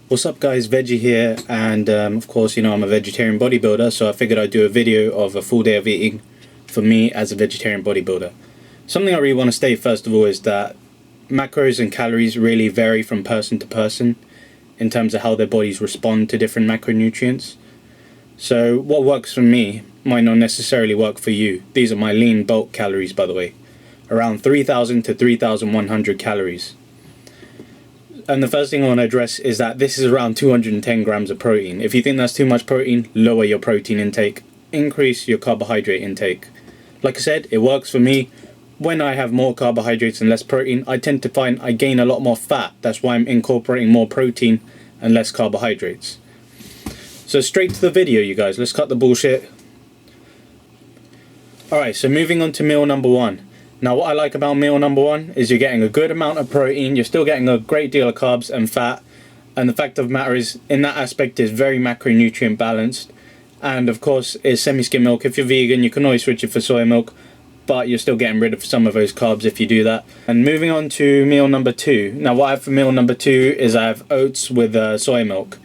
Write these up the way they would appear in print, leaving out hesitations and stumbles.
What's up guys, Veggie here, and of course you know I'm a vegetarian bodybuilder, so I figured I'd do a video of a full day of eating for me as a vegetarian bodybuilder. Something I really want to state first of all is that macros and calories really vary from person to person in terms of how their bodies respond to different macronutrients. So what works for me might not necessarily work for you. These are my lean bulk calories, by the way, around 3,000 to 3,100 calories. And the first thing I want to address is that this is around 210 grams of protein. If you think that's too much protein, lower your protein intake, increase your carbohydrate intake. Like I said, it works for me. When I have more carbohydrates and less protein, I tend to find I gain a lot more fat. That's why I'm incorporating more protein and less carbohydrates. So straight to the video, you guys. Let's cut the bullshit. Alright, so moving on to meal number one. Now what I like about meal number one is you're getting a good amount of protein, you're still getting a great deal of carbs and fat, and the fact of the matter is, in that aspect, is very macronutrient balanced. And of course it's semi-skim milk. If you're vegan you can always switch it for soy milk, but you're still getting rid of some of those carbs if you do that. And moving on to meal number two. Now what I have for meal number two is I have oats with soy milk.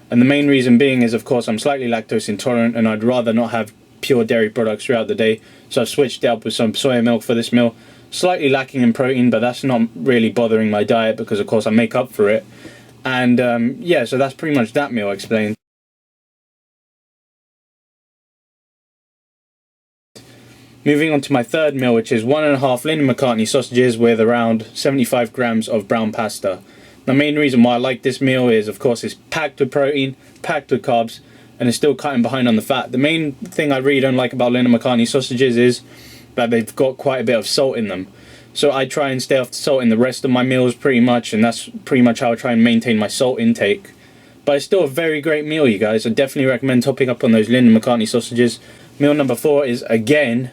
And the main reason being is, of course, I'm slightly lactose intolerant and I'd rather not have pure dairy products throughout the day, so I've switched it up with some soya milk for this meal. Slightly lacking in protein, but that's not really bothering my diet because of course I make up for it. And yeah, so that's pretty much that meal explained. Moving on to my third meal, which is 1.5 Linda McCartney sausages with around 75 grams of brown pasta. The main reason why I like this meal is, of course, it's packed with protein, packed with carbs, and it's still cutting behind on the fat. The main thing I really don't like about Linda McCartney sausages is that they've got quite a bit of salt in them. So I try and stay off the salt in the rest of my meals pretty much, and that's pretty much how I try and maintain my salt intake. But it's still a very great meal, you guys. I definitely recommend topping up on those Linda McCartney sausages. Meal number four is, again,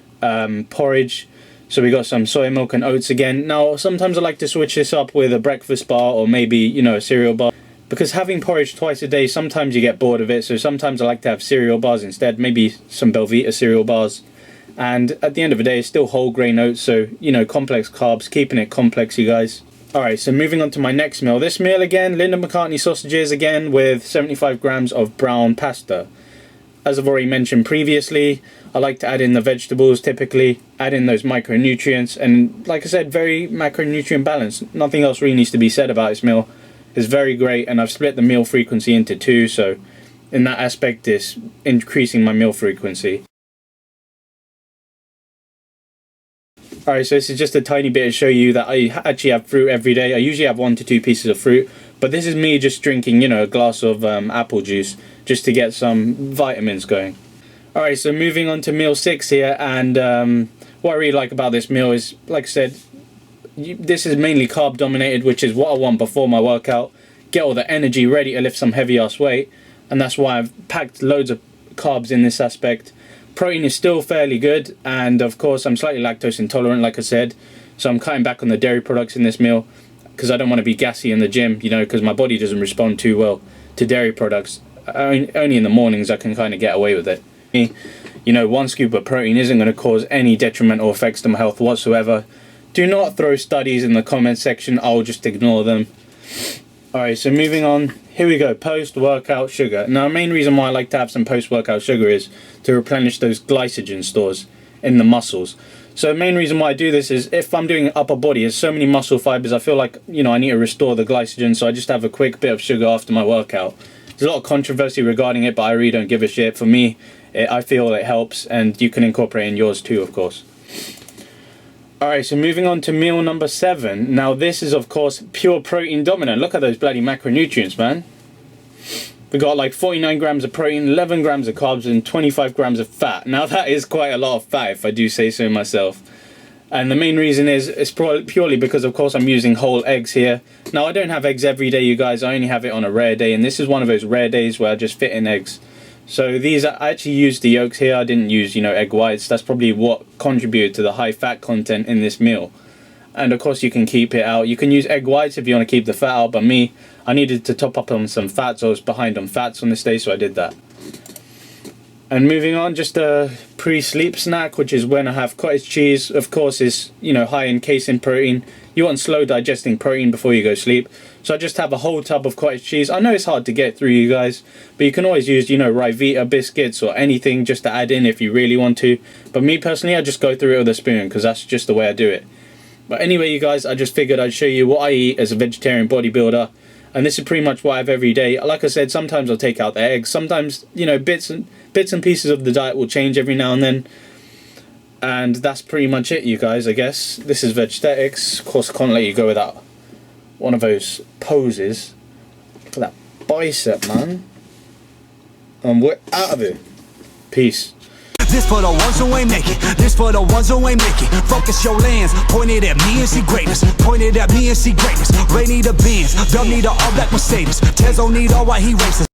porridge. So we got some soya milk and oats again. Now, sometimes I like to switch this up with a breakfast bar or maybe, you know, a cereal bar. Because having porridge twice a day, sometimes you get bored of it, so sometimes I like to have cereal bars instead, maybe some Belvita cereal bars. And at the end of the day, it's still whole grain oats, so, you know, complex carbs, keeping it complex, you guys. Alright, so moving on to my next meal. This meal again, Linda McCartney sausages again with 75 grams of brown pasta. As I've already mentioned previously, I like to add in the vegetables typically, add in those micronutrients, and like I said, very macronutrient balanced. Nothing else really needs to be said about this meal. Is very great, and I've split the meal frequency into two, so in that aspect it's increasing my meal frequency. Alright, so this is just a tiny bit to show you that I actually have fruit every day. I usually have 1 to 2 pieces of fruit, but this is me just drinking, you know, a glass of apple juice just to get some vitamins going. Alright, so moving on to meal 6 here, and what I really like about this meal is, like I said, this is mainly carb dominated, which is what I want before my workout. Get all the energy ready to lift some heavy ass weight, and that's why I've packed loads of carbs in this aspect. Protein is still fairly good, and of course I'm slightly lactose intolerant, like I said, so I'm cutting back on the dairy products in this meal because I don't want to be gassy in the gym, you know, because my body doesn't respond too well to dairy products. Only in the mornings I can kind of get away with it. You know, 1 scoop of protein isn't going to cause any detrimental effects to my health whatsoever. Do not throw studies in the comment section, I'll just ignore them. Alright, so moving on, here we go, post-workout sugar. Now the main reason why I like to have some post-workout sugar is to replenish those glycogen stores in the muscles. So the main reason why I do this is if I'm doing upper body, there's so many muscle fibers, I feel like, you know, I need to restore the glycogen, so I just have a quick bit of sugar after my workout. There's a lot of controversy regarding it, but I really don't give a shit. For me, I feel it helps, and you can incorporate in yours too, of course. Alright, so moving on to meal number 7. Now this is of course pure protein dominant. Look at those bloody macronutrients, man. We got like 49 grams of protein, 11 grams of carbs, and 25 grams of fat. Now that is quite a lot of fat, if I do say so myself. And the main reason is it's purely because of course I'm using whole eggs here. Now I don't have eggs every day, you guys. I only have it on a rare day, and this is one of those rare days where I just fit in eggs. So these, I actually used the yolks here, I didn't use, you know, egg whites. That's probably what contributed to the high fat content in this meal. And of course you can keep it out. You can use egg whites if you want to keep the fat out, but me, I needed to top up on some fats. I was behind on fats on this day, so I did that. And moving on, just a pre-sleep snack, which is when I have cottage cheese. Of course, is, you know, high in casein protein. You want slow digesting protein before you go sleep. So I just have a whole tub of cottage cheese. I know it's hard to get through, you guys, but you can always use, you know, Rivita biscuits or anything just to add in if you really want to. But me personally, I just go through it with a spoon because that's just the way I do it. But anyway, you guys, I just figured I'd show you what I eat as a vegetarian bodybuilder. And this is pretty much what I have every day. Like I said, sometimes I'll take out the eggs. Sometimes, you know, bits and pieces of the diet will change every now and then. And that's pretty much it, you guys, I guess. This is Vegetaetics. Of course, I can't let you go without one of those poses. Look at that bicep, man. And we're out of it. Peace. This for the ones who ain't make it. This for the ones who ain't make it. Focus your lens. Point it at me and see greatness. Point it at me and see greatness. Ray need a Benz. Dub need a all black Mercedes. Tezo need all white, he racist.